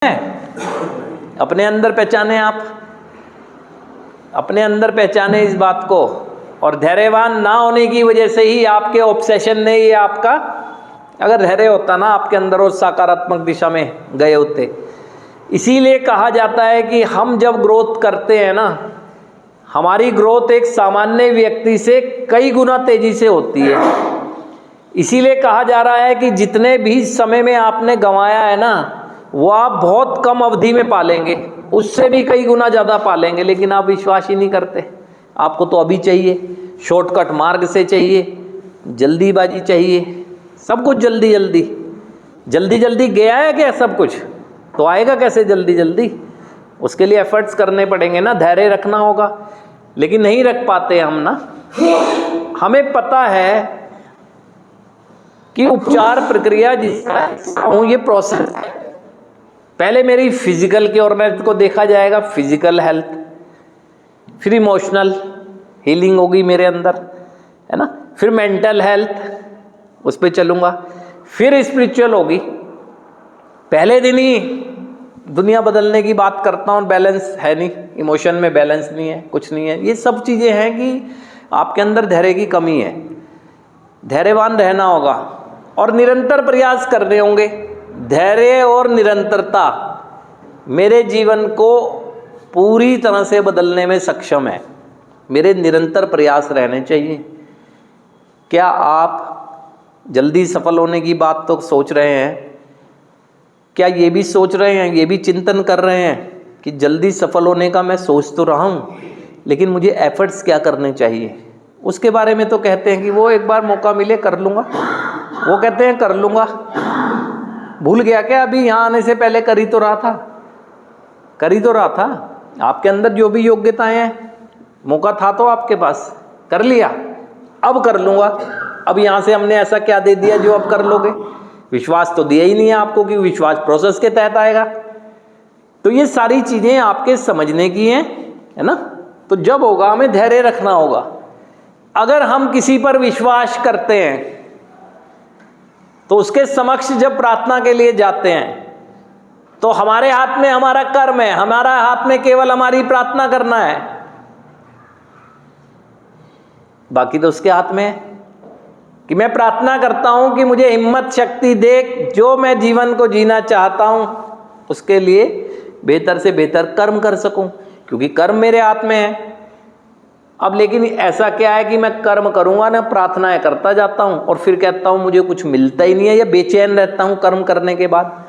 अपने अंदर पहचाने, आप अपने अंदर पहचाने इस बात को। और धैर्यवान ना होने की वजह से ही आपके ऑब्सेशन ने ये आपका, अगर धैर्य होता ना आपके अंदर और सकारात्मक दिशा में गए होते। इसीलिए कहा जाता है कि हम जब ग्रोथ करते हैं ना, हमारी ग्रोथ एक सामान्य व्यक्ति से कई गुना तेजी से होती है। इसीलिए कहा जा रहा है कि जितने भी समय में आपने गंवाया है ना, वो आप बहुत कम अवधि में पालेंगे, उससे भी कई गुना ज़्यादा पालेंगे। लेकिन आप विश्वास ही नहीं करते। आपको तो अभी चाहिए, शॉर्टकट मार्ग से चाहिए, जल्दीबाजी चाहिए, सब कुछ जल्दी जल्दी। जल्दी जल्दी गया है क्या सब कुछ, तो आएगा कैसे जल्दी जल्दी? उसके लिए एफर्ट्स करने पड़ेंगे ना, धैर्य रखना होगा। लेकिन नहीं रख पाते हम ना। हमें पता है कि उपचार प्रक्रिया जिसका ये प्रोसेस है, पहले मेरी फिजिकल की ऑर्गेनाइज को देखा जाएगा, फिजिकल हेल्थ, फिर इमोशनल हीलिंग होगी मेरे अंदर, है ना, फिर मेंटल हेल्थ उस पर चलूँगा, फिर स्पिरिचुअल होगी। पहले दिन ही दुनिया बदलने की बात करता हूँ, बैलेंस है नहीं, इमोशन में बैलेंस नहीं है, कुछ नहीं है। ये सब चीज़ें हैं कि आपके अंदर धैर्य की कमी है। धैर्यवान रहना होगा और निरंतर प्रयास करने होंगे। धैर्य और निरंतरता मेरे जीवन को पूरी तरह से बदलने में सक्षम है। मेरे निरंतर प्रयास रहने चाहिए। क्या आप जल्दी सफल होने की बात तो सोच रहे हैं? क्या ये भी सोच रहे हैं, ये भी चिंतन कर रहे हैं कि जल्दी सफल होने का मैं सोच तो रहा हूँ, लेकिन मुझे एफर्ट्स क्या करने चाहिए? उसके बारे में तो कहते हैं कि वो एक बार मौका मिले कर लूँगा। वो कहते हैं कर लूँगा, भूल गया क्या? अभी यहाँ आने से पहले कर ही तो रहा था, कर ही तो रहा था। आपके अंदर जो भी योग्यताएं हैं, मौका था तो आपके पास, कर लिया, अब कर लूँगा। अब यहाँ से हमने ऐसा क्या दे दिया जो अब कर लोगे? विश्वास तो दिया ही नहीं है आपको कि विश्वास प्रोसेस के तहत आएगा। तो ये सारी चीज़ें आपके समझने की हैं, है ना। तो जब होगा हमें धैर्य रखना होगा। अगर हम किसी पर विश्वास करते हैं तो उसके समक्ष जब प्रार्थना के लिए जाते हैं तो हमारे हाथ में हमारा कर्म है, हमारा हाथ में केवल हमारी प्रार्थना करना है, बाकी तो उसके हाथ में है कि मैं प्रार्थना करता हूं कि मुझे हिम्मत शक्ति दे, जो मैं जीवन को जीना चाहता हूं उसके लिए बेहतर से बेहतर कर्म कर सकूं, क्योंकि कर्म मेरे हाथ में है। अब लेकिन ऐसा क्या है कि मैं कर्म करूंगा ना, प्रार्थनाएं करता जाता हूं और फिर कहता हूं मुझे कुछ मिलता ही नहीं है, या बेचैन रहता हूं कर्म करने के बाद।